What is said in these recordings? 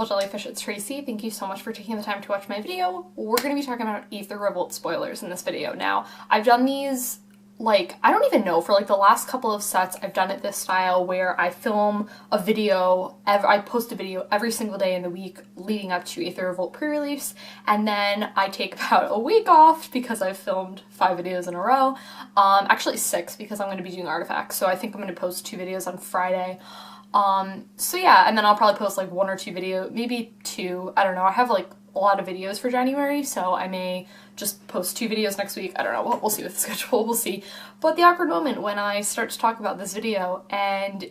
Jellyfish, it's Tracy. Thank you so much for taking the time to watch my video. We're going to be talking about Aether Revolt spoilers in this video. Now, I've done these, like, I don't even know, for like the last couple of sets I've done it this style where I film a video, I post a video every single day in the week leading up to Aether Revolt pre-release, and then I take about a week off because I've filmed 5 videos in a row. Actually 6 because I'm going to be doing artifacts, so I think I'm going to post 2 videos on Friday. So yeah, and then I'll probably post like 1 or 2 videos, maybe 2, I don't know. I have like a lot of videos for January, so I may just post 2 videos next week. I don't know, we'll see with the schedule, we'll see. But the awkward moment when I start to talk about this video and,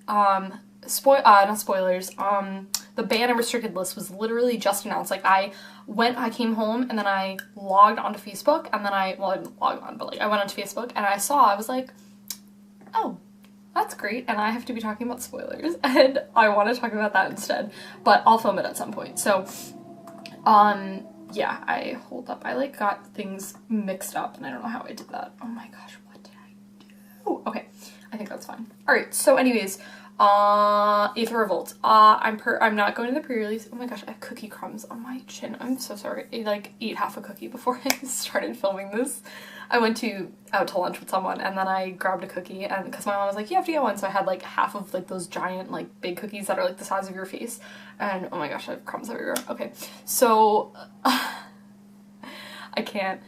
not spoilers, the ban and restricted list was literally just announced. Like, I came home and then I logged onto Facebook and then well, I didn't log on, but like I went onto Facebook and I was like, oh, that's great, and I have to be talking about spoilers, and I want to talk about that instead, but I'll film it at some point. So, yeah, hold up, I like got things mixed up, and I don't know how I did that. Oh my gosh, what did I do? Okay, I think that's fine. Alright, so anyways, Aether Revolt. I'm not going to the pre-release. Oh my gosh, I have cookie crumbs on my chin. I'm so sorry. I like ate half a cookie before I started filming this. I went out to lunch with someone and then I grabbed a cookie, and because my mom was like, you have to get one, so I had like half of like those giant like big cookies that are like the size of your face, and oh my gosh, I have crumbs everywhere. Okay, so I can't.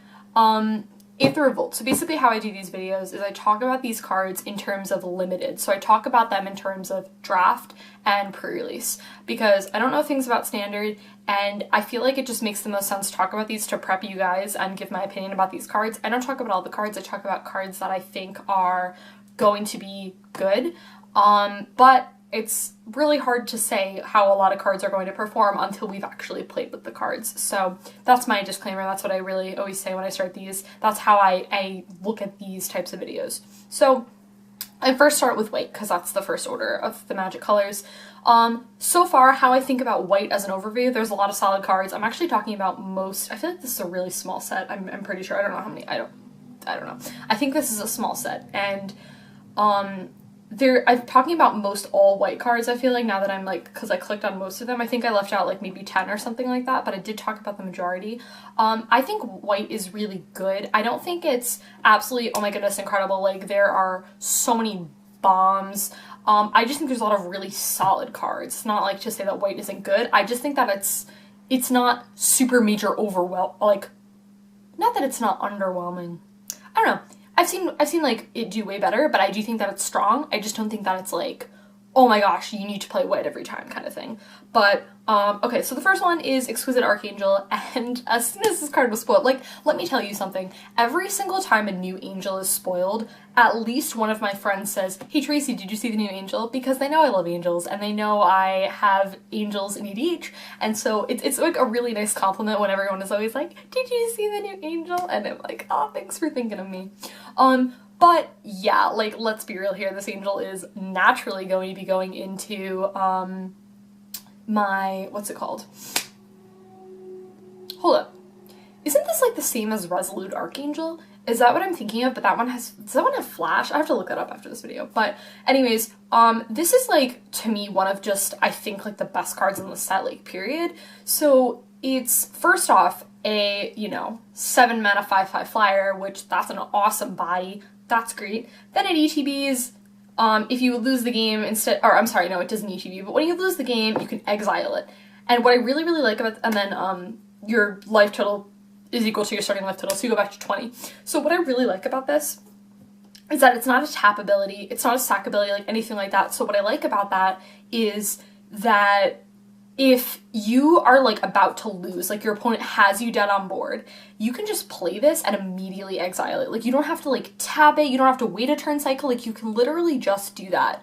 Aether Revolt. So basically how I do these videos is I talk about these cards in terms of limited. So I talk about them in terms of draft and pre-release because I don't know things about standard, and I feel like it just makes the most sense to talk about these to prep you guys and give my opinion about these cards. I don't talk about all the cards, I talk about cards that I think are going to be good, but it's really hard to say how a lot of cards are going to perform until we've actually played with the cards. So that's my disclaimer. That's what I really always say when I start these. That's how I look at these types of videos. So I first start with white because that's the first order of the magic colors. So far, how I think about white as an overview, there's a lot of solid cards. I'm actually talking about most, I feel like this is a really small set. I'm pretty sure. I don't know how many, I don't know. I think this is a small set, and I'm talking about most all white cards, I feel like, now that I'm like, because I clicked on most of them. I think I left out like maybe 10 or something like that, but I did talk about the majority. I think white is really good. I don't think it's absolutely, oh my goodness, incredible. Like, there are so many bombs. I just think there's a lot of really solid cards. It's not like to say that white isn't good. I just think that it's not super major like, not that it's not underwhelming. I don't know. I've seen like it do way better, but I do think that it's strong. I just don't think that it's like, oh my gosh, you need to play white every time kind of thing. But, okay, so the first one is Exquisite Archangel, and as soon as this card was spoiled, like, let me tell you something. Every single time a new angel is spoiled, at least one of my friends says, hey Tracy, did you see the new angel? Because they know I love angels, and they know I have angels in EDH, and so it's like a really nice compliment when everyone is always like, did you see the new angel? And I'm like, oh, thanks for thinking of me. But yeah, like, let's be real here, this angel is naturally going to be going into, my, what's it called? Hold up. Isn't this like the same as Resolute Archangel? Is that what I'm thinking of? But that one does that one have flash? I have to look that up after this video. But anyways, this is like, to me, one of just, I think, like the best cards in the set, like, period. So it's, first off, a, 7 mana 5/5 flyer, which that's an awesome body. That's great. Then it ETBs, if you lose the game instead, or I'm sorry, no, it doesn't ETB, but when you lose the game, you can exile it. And what I really, really like about, and then your life total is equal to your starting life total, so you go back to 20. So what I really like about this is that it's not a tap ability, it's not a sack ability, like anything like that. So what I like about that is that if you are like about to lose, like your opponent has you dead on board, you can just play this and immediately exile it. Like, you don't have to like tap it, you don't have to wait a turn cycle, like you can literally just do that.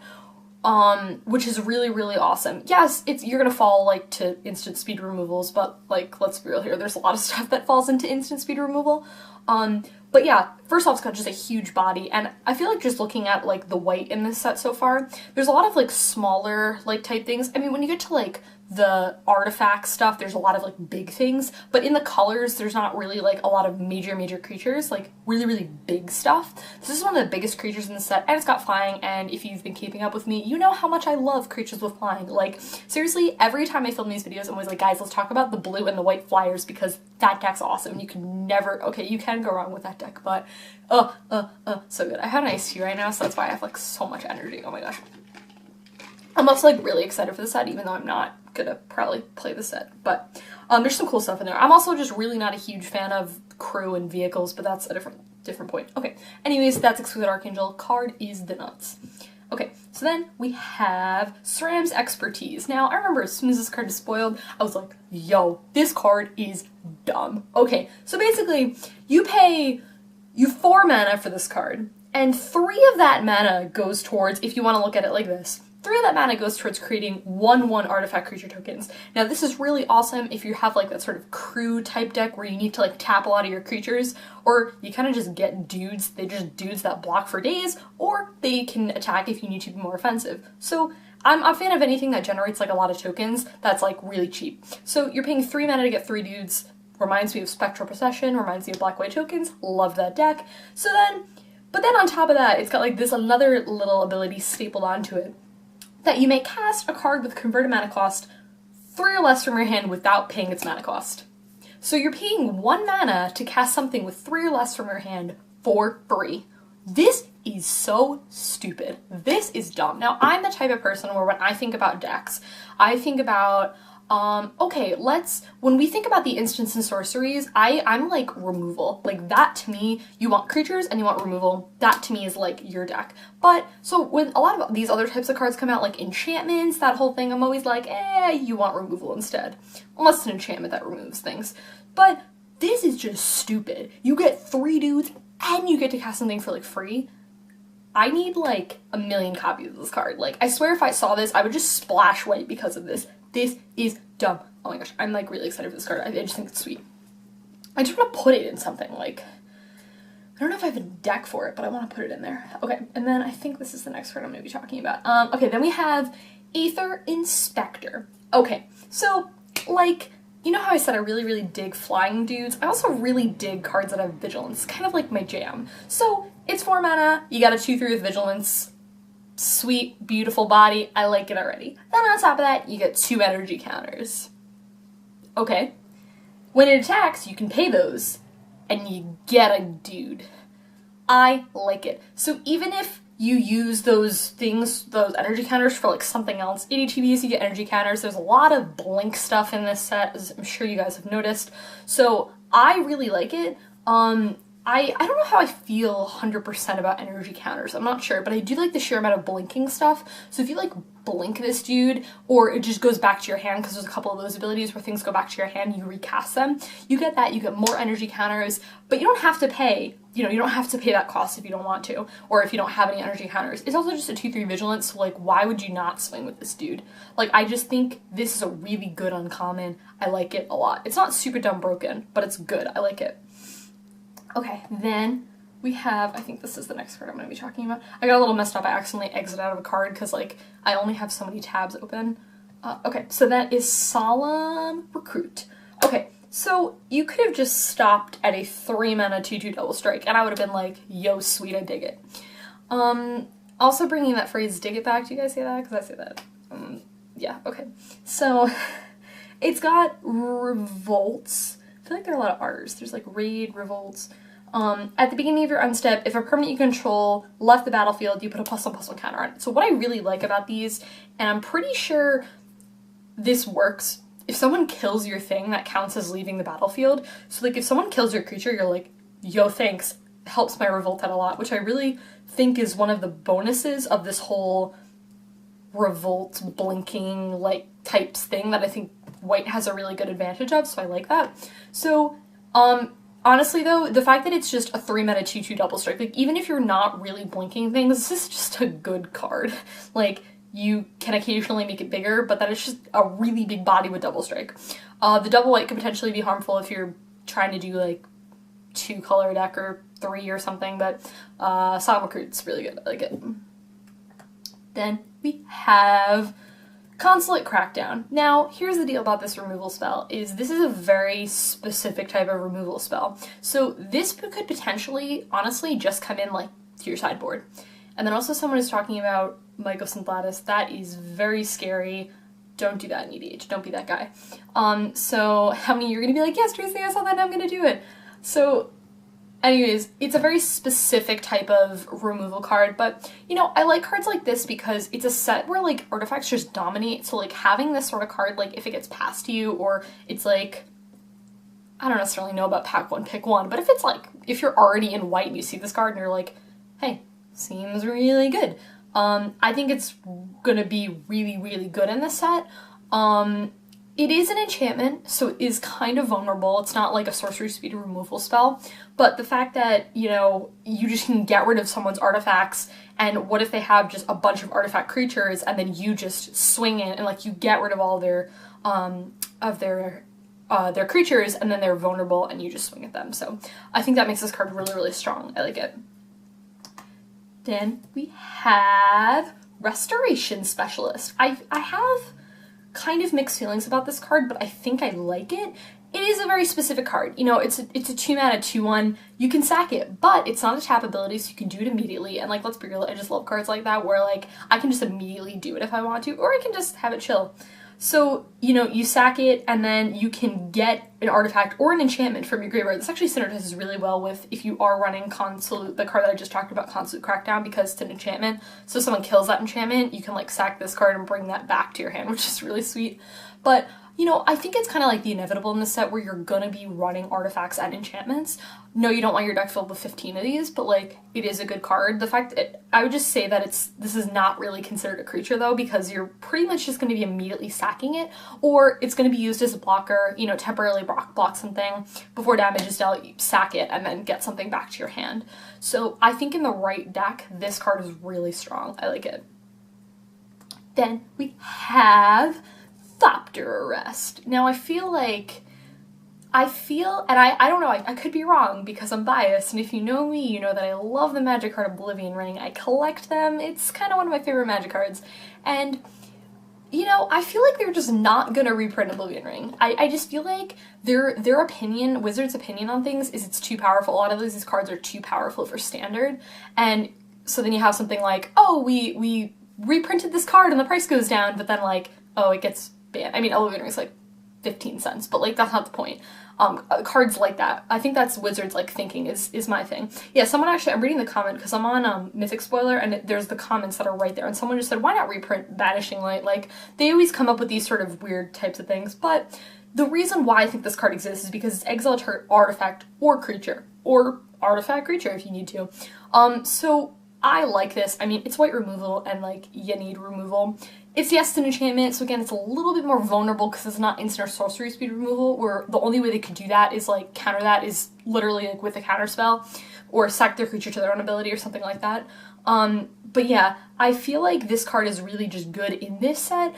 Which is really, really awesome. Yes, you're gonna fall like to instant speed removals, but like, let's be real here, there's a lot of stuff that falls into instant speed removal. But yeah, first off, it's got just a huge body, and I feel like just looking at like the white in this set so far, there's a lot of like smaller like type things. I mean, when you get to like the artifact stuff, there's a lot of like big things, but in the colors, there's not really like a lot of major creatures, like really big stuff. This is one of the biggest creatures in the set, and it's got flying, and if you've been keeping up with me, you know how much I love creatures with flying. Like, seriously, every time I film these videos, I'm always like, guys, let's talk about the blue and the white flyers, because that deck's awesome. You can never, okay, you can go wrong with that deck, but, so good. I have an iced tea right now, so that's why I have like so much energy. Oh my gosh. I'm also like really excited for the set, even though I'm not gonna probably play the set, but there's some cool stuff in there. I'm also just really not a huge fan of crew and vehicles, but that's a different point. Okay, anyways, that's Exquisite Archangel. Card is the nuts. Okay, so then we have Sram's Expertise. Now, I remember as soon as this card is spoiled, I was like, yo, this card is dumb. Okay, so basically, you 4 mana for this card, and 3 of that mana goes towards, if you want to look at it like this, 3 of that mana goes towards creating 1/1 artifact creature tokens. Now this is really awesome if you have like that sort of crew type deck where you need to like tap a lot of your creatures, or you kind of just get dudes, they're just dudes that block for days, or they can attack if you need to be more offensive. So I'm a fan of anything that generates like a lot of tokens that's like really cheap. So you're paying 3 mana to get 3 dudes, reminds me of Spectral Procession, reminds me of black-white tokens, love that deck. But then on top of that, it's got like this another little ability stapled onto it, that you may cast a card with converted mana cost 3 or less from your hand without paying its mana cost. So you're paying 1 mana to cast something with 3 or less from your hand for free. This is so stupid. This is dumb. Now, I'm the type of person where when I think about decks, I think about, okay, when we think about the instants and sorceries, I'm like removal. Like that to me, you want creatures and you want removal. That to me is like your deck. But, so when a lot of these other types of cards come out, like enchantments, that whole thing, I'm always like, you want removal instead. Unless it's an enchantment that removes things. But this is just stupid. You get 3 dudes and you get to cast something for like free. I need like 1 million copies of this card. Like, I swear if I saw this, I would just splash white because of this. This is dumb. Oh my gosh, I'm like really excited for this card. I just think it's sweet. I just want to put it in something, like, I don't know if I have a deck for it, but I want to put it in there. Okay, and then I think this is the next card I'm going to be talking about. Okay, then we have Aether Inspector. Okay, so, like, you know how I said I really dig flying dudes? I also really dig cards that have vigilance. It's kind of like my jam. So, it's 4 mana, you got a 2/3 with vigilance. Sweet, beautiful body, I like it already. Then on top of that, you get 2 energy counters. Okay. When it attacks, you can pay those, and you get a dude. I like it. So even if you use those things, those energy counters for like something else, ADTBs, you get energy counters. There's a lot of blink stuff in this set, as I'm sure you guys have noticed. So I really like it. I don't know how I feel 100% about energy counters, I'm not sure, but I do like the sheer amount of blinking stuff. So if you like blink this dude, or it just goes back to your hand, because there's a couple of those abilities where things go back to your hand, you recast them, you get that, you get more energy counters, but you don't have to pay, you don't have to pay that cost if you don't want to, or if you don't have any energy counters. It's also just a 2/3 vigilance, so like, why would you not swing with this dude? Like, I just think this is a really good uncommon. I like it a lot. It's not super dumb broken, but it's good. I like it. Okay, then we have, I think this is the next card I'm going to be talking about. I got a little messed up. I accidentally exited out of a card because, like, I only have so many tabs open. Okay, so that is Solemn Recruit. Okay, so you could have just stopped at a 3 mana 2/2 double strike, and I would have been like, yo, sweet, I dig it. Also bringing that phrase, dig it back. Do you guys say that? Because I say that. Yeah, okay. So, it's got revolts. I feel like there are a lot of R's. There's like raid, revolts. At the beginning of your unstep, if a permanent you control left the battlefield, you put a +1/+1 counter on it. So what I really like about these, and I'm pretty sure this works, if someone kills your thing, that counts as leaving the battlefield. So like if someone kills your creature, you're like, yo, thanks, helps my revolt out a lot, which I really think is one of the bonuses of this whole revolt blinking like types thing that I think white has a really good advantage of, so I like that. So, honestly though, the fact that it's just a 3 mana 2/2 double strike, like even if you're not really blinking things, this is just a good card. Like, you can occasionally make it bigger, but that is just a really big body with double strike. The double white could potentially be harmful if you're trying to do like 2 color deck or 3 or something, but Solemn Recruit's really good, I like it. Then we have Consulate Crackdown. Now, here's the deal about this removal spell, is this is a very specific type of removal spell. So this could potentially, honestly, just come in like to your sideboard. And then also someone is talking about Mycosynthetis. That is very scary. Don't do that in EDH. Don't be that guy. So how many of you are going to be like, yes, Tracy, I saw that, I'm going to do it. So anyways, it's a very specific type of removal card, but, you know, I like cards like this because it's a set where, like, artifacts just dominate, so, like, having this sort of card, like, if it gets passed to you, or it's, like, I don't necessarily know about pack one, pick one, but if it's, like, if you're already in white and you see this card and you're like, hey, seems really good, I think it's gonna be really, really good in this set. It is an enchantment, so it is kind of vulnerable. It's not like a sorcery speed removal spell, but the fact that, you know, you just can get rid of someone's artifacts, and what if they have just a bunch of artifact creatures, and then you just swing in and, like, you get rid of all their creatures, and then they're vulnerable, and you just swing at them. So I think that makes this card really, really strong. I like it. Then we have Restoration Specialist. I have kind of mixed feelings about this card, but I think I like it. It is a very specific card. You know, it's a 2-mana 2/1. You can sack it, but it's not a tap ability, so you can do it immediately. And, like, let's be real, I just love cards like that where, like, I can just immediately do it if I want to, or I can just have it chill. So, you know, you sack it, and then you can get an artifact or an enchantment from your graveyard. This actually synergizes really well with if you are running Consulate, the card that I just talked about, Consulate Crackdown, because it's an enchantment. So if someone kills that enchantment, you can, like, sack this card and bring that back to your hand, which is really sweet. But, you know, I think it's kind of like the inevitable in this set where you're gonna be running artifacts and enchantments. No, you don't want your deck filled with 15 of these, but, like, it is a good card. The fact that I would just say that this is not really considered a creature, though, because you're pretty much just going to be immediately sacking it, or it's going to be used as a blocker, you know, temporarily block something. Before damage is dealt, you sack it and then get something back to your hand. So I think in the right deck, this card is really strong. I like it. Then we have Thopter Arrest. Now I feel, and I don't know, I could be wrong because I'm biased, and if you know me, you know that I love the magic card Oblivion Ring. I collect them. It's kind of one of my favorite magic cards. And, you know, I feel like they're just not gonna reprint Oblivion Ring. I just feel like their opinion, Wizards' opinion on things is it's too powerful. A lot of these cards are too powerful for standard. And so then you have something like, oh, we reprinted this card and the price goes down, but then, like, oh, it gets banned. I mean, Oblivion Ring's like 15 cents, but, like, that's not the point. Cards like that. I think that's Wizards, like, thinking is my thing. Yeah, someone actually, I'm reading the comment because I'm on Mythic Spoiler, and there's the comments that are right there, and someone just said, why not reprint Vanishing Light? Like, they always come up with these sort of weird types of things, but the reason why I think this card exists is because it's exile target artifact or creature, or artifact creature if you need to. So I like this. I mean, it's white removal, and, like, you need removal. It's yes, an enchantment, so again, it's a little bit more vulnerable because it's not instant or sorcery speed removal, where the only way they could do that is, like, counter that is literally, like, with a counter spell, or sack their creature to their own ability or something like that. But yeah, I feel like this card is really just good in this set.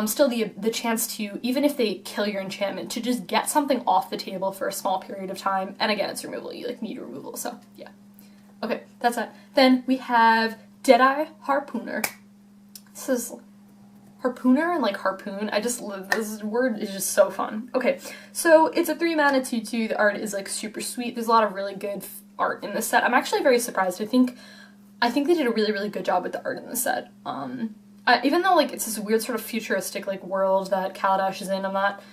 Still the chance to, even if they kill your enchantment, to just get something off the table for a small period of time, and again, it's removal, you, like, need removal, so yeah. Okay, that's it. Then we have Deadeye Harpooner. This is Harpooner and, like, harpoon. I just love this word, is just so fun. Okay, so it's a 3-mana 2/2. The art is, like, super sweet. There's a lot of really good art in this set. I'm actually very surprised. I think they did a really, really good job with the art in this set. Even though, like, it's this weird sort of futuristic, like, world that Kaladesh is in, I'm not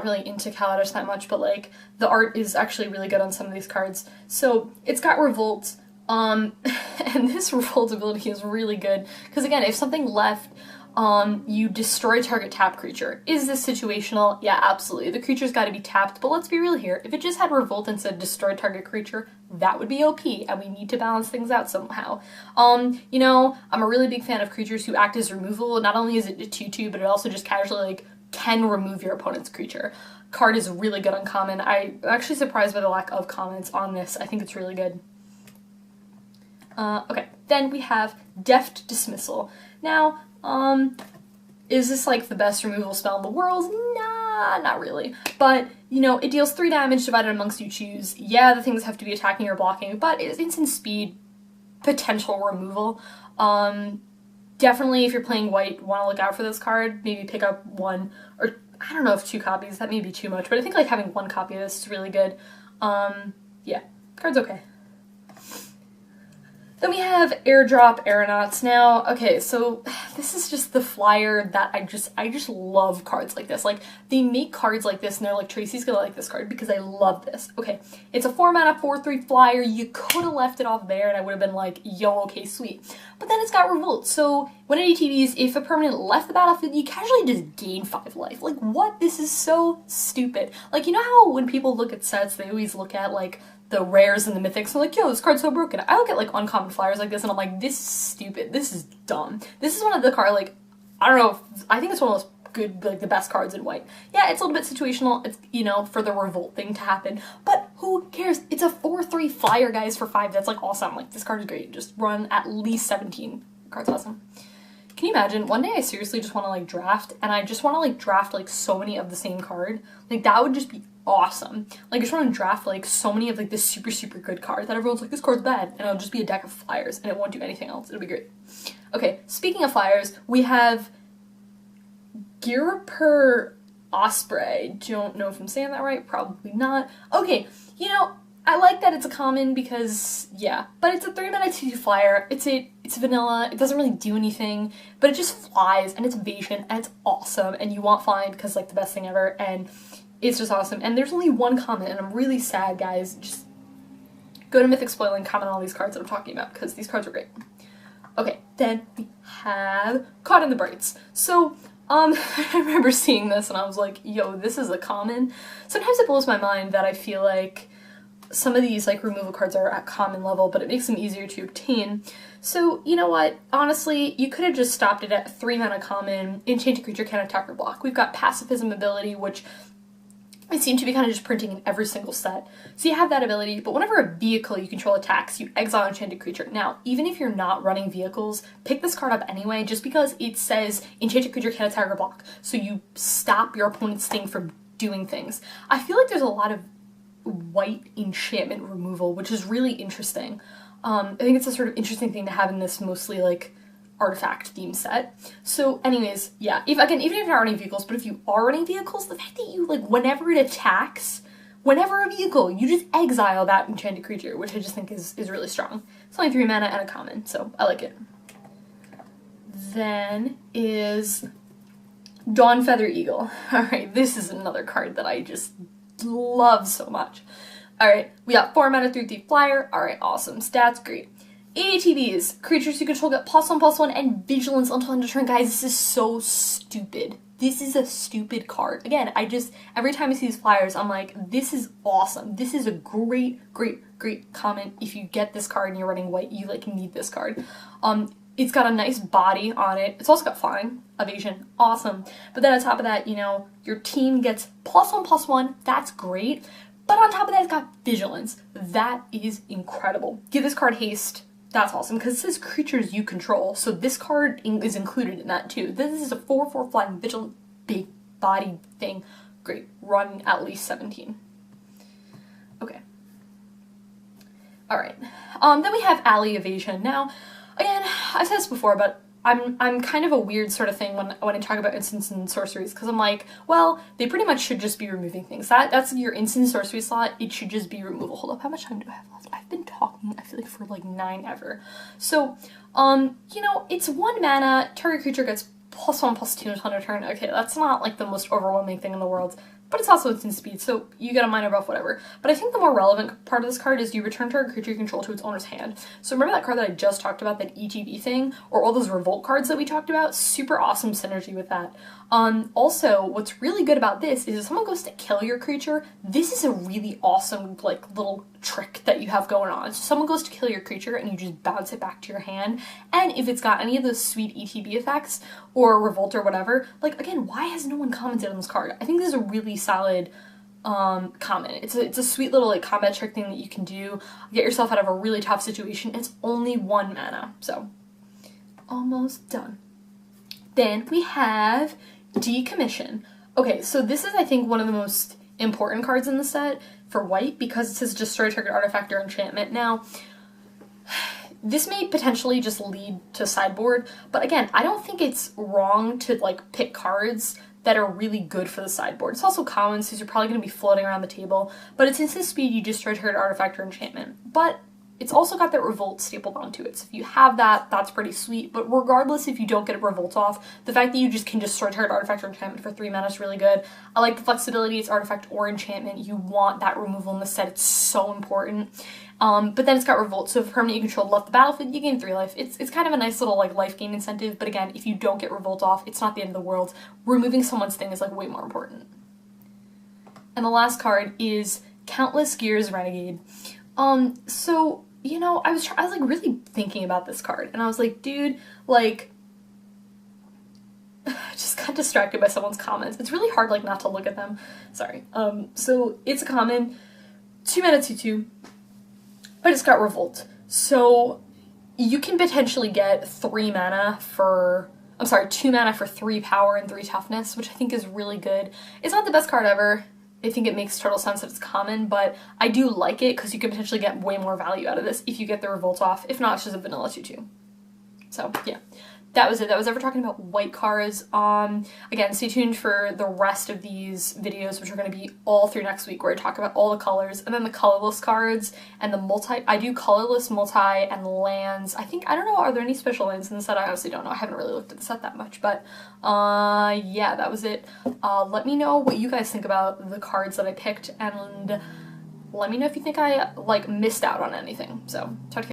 really into Kaladesh that much, but, like, the art is actually really good on some of these cards. So it's got Revolt, and this Revolt ability is really good, because, again, if something left, you destroy target tap creature. Is this situational? Yeah, absolutely. The creature's got to be tapped, but let's be real here. If it just had Revolt and said destroy target creature, that would be OP, and we need to balance things out somehow. You know, I'm a really big fan of creatures who act as removal. Not only is it a 2/2, but it also just casually, like, can remove your opponent's creature. Card is really good on common. I'm actually surprised by the lack of comments on this. I think it's really good. Okay, then we have Deft Dysmsall. Now, is this, like, the best removal spell in the world? Nah, not really. But, you know, it deals 3 damage divided amongst you choose. Yeah, the things have to be attacking or blocking, but it's instant speed, potential removal. definitely if you're playing white, want to look out for this card. Maybe pick up one, or I don't know if 2 copies, that may be too much, but I think like having 1 copy of this is really good. Yeah, card's okay. Then we have Airdrop Aeronauts now. Okay, so this is just the flyer that I just love cards like this. Like, they make cards like this and they're like, Tracy's gonna like this card because I love this. Okay, it's a 4 mana 4/3 flyer. You could have left it off there and I would have been like, yo, okay, sweet. But then it's got Revolt, so when it ATBs, if a permanent left the battlefield, you casually just gain 5 life. Like, what? This is so stupid. Like, you know how when people look at sets, they always look at like the rares and the mythics, and like, yo, this card's so broken. I look at like uncommon flyers like this and I'm like, this is stupid, this is dumb. This is one of the card, like, I don't know, I think it's one of those good, like the best cards in white. Yeah, it's a little bit situational, it's, you know, for the Revolt thing to happen, but who cares? It's a 4/3 flyer, guys, for 5, that's like awesome. Like, this card is great, just run at least 17. Card's awesome. Can you imagine, one day I seriously just want to like draft, and I just want to like draft like so many of the same card. Like, that would just be awesome. Like, I just want to draft like so many of like this super good card that everyone's like, this card's bad, and it'll just be a deck of flyers and it won't do anything else. It'll be great. Okay, speaking of flyers, we have Ghirapur Osprey. Don't know if I'm saying that right, probably not. Okay, you know, I like that it's a common because, yeah, but it's a 3 mana 2/2 flyer. It's vanilla, it doesn't really do anything, but it just flies, and it's evasion, and it's awesome, and you want find because, like, the best thing ever, and it's just awesome. And there's only 1 common, and I'm really sad, guys. Just go to Mythic Spoil and comment on all these cards that I'm talking about, because these cards are great. Okay, then we have Caught in the Braids. So, I remember seeing this, and I was like, yo, this is a common. Sometimes it blows my mind that I feel like some of these like removal cards are at common level, but it makes them easier to obtain. So, you know what? Honestly, you could have just stopped it at 3 mana common, enchanted creature can't attack or block. We've got pacifism ability, which I seem to be kind of just printing in every single set. So you have that ability, but whenever a vehicle you control attacks, you exile enchanted creature. Now, even if you're not running vehicles, pick this card up anyway, just because it says enchanted creature can't attack or block. So you stop your opponent's thing from doing things. I feel like there's a lot of white enchantment removal, which is really interesting. I think it's a sort of interesting thing to have in this mostly like artifact theme set. So anyways, yeah, even if you're not running vehicles, but if you are running vehicles, the fact that you like, whenever it attacks, whenever a vehicle, you just exile that enchanted creature, which I just think is really strong. It's only 3 mana and a common, so I like it. Then is Dawnfeather Eagle. Alright, this is another card that I just love so much. Alright, we got 4 mana 3/3 flyer. Alright, awesome. Stats, great. ATBs, creatures you control get +1/+1 and vigilance until end of turn. Guys, this is so stupid. This is a stupid card. Again, every time I see these flyers, I'm like, this is awesome. This is a great comment. If you get this card and you're running white, you like need this card. It's got a nice body on it. It's also got flying, evasion, awesome. But then on top of that, you know, your team gets +1/+1. That's great. But on top of that, it's got vigilance. That is incredible. Give this card haste. That's awesome, because it says creatures you control, so this card is included in that too. This is a 4/4 flying vigilant big body thing. Great. Run at least 17. Okay. Alright. Then we have Alley Evasion. Now, again, I've said this before, but I'm kind of a weird sort of thing when I talk about instants and sorceries, because I'm like, well, they pretty much should just be removing things. That's your instant sorcery slot, it should just be removal. Hold up, how much time do I have left? I've been talking, I feel like, for like 9 ever. So, you know, it's 1 mana, target creature gets +1/+2 until end of turn. Okay, that's not like the most overwhelming thing in the world, but it's also instant speed, so you get a minor buff, whatever. But I think the more relevant part of this card is you return target creature you control to its owner's hand. So remember that card that I just talked about, that ETB thing, or all those Revolt cards that we talked about? Super awesome synergy with that. Also, what's really good about this is if someone goes to kill your creature, this is a really awesome, like, little trick that you have going on. So someone goes to kill your creature and you just bounce it back to your hand, and if it's got any of those sweet ETB effects, or Revolt or whatever, like, again, why has no one commented on this card? I think this is a really solid comment. It's a sweet little like combat trick thing that you can do, get yourself out of a really tough situation. It's only 1 mana, so almost done. Then we have Decommission. Okay, so this is, I think, one of the most important cards in the set for white, because it says destroy target artifact or enchantment. Now, This may potentially just lead to sideboard, but again, I don't think it's wrong to like pick cards that are really good for the sideboard. It's also common, so you're probably going to be floating around the table, but it's instant speed, you destroy target artifact or enchantment. But it's also got that Revolt stapled onto it, so if you have that, that's pretty sweet, but regardless if you don't get a Revolt off, the fact that you just can destroy target artifact or enchantment for 3 mana is really good. I like the flexibility, it's artifact or enchantment, you want that removal in the set, it's so important. But then it's got Revolt, so if permanent you control left the battlefield, you gain 3 life. It's kind of a nice little like life gain incentive, but again, if you don't get Revolt off, it's not the end of the world. Removing someone's thing is like way more important. And the last card is Countless Gears Renegade. So, you know, I was like really thinking about this card, and I was like, dude, like, just got distracted by someone's comments. It's really hard like not to look at them. Sorry. So it's a common, 2 mana 2/2. But it's got Revolt. So you can potentially get 2 mana for 3 power and 3 toughness, which I think is really good. It's not the best card ever. I think it makes total sense that it's common, but I do like it because you can potentially get way more value out of this if you get the Revolt off. If not, it's just a vanilla 2/2. So yeah. That was it. That was ever talking about white cards. Again, stay tuned for the rest of these videos, which are going to be all through next week, where I talk about all the colors, and then the colorless cards, and the multi. I do colorless, multi, and lands. I don't know, are there any special lands in the set? I honestly don't know. I haven't really looked at the set that much, but yeah, that was it. Let me know what you guys think about the cards that I picked, and let me know if you think I, like, missed out on anything. So, talk to you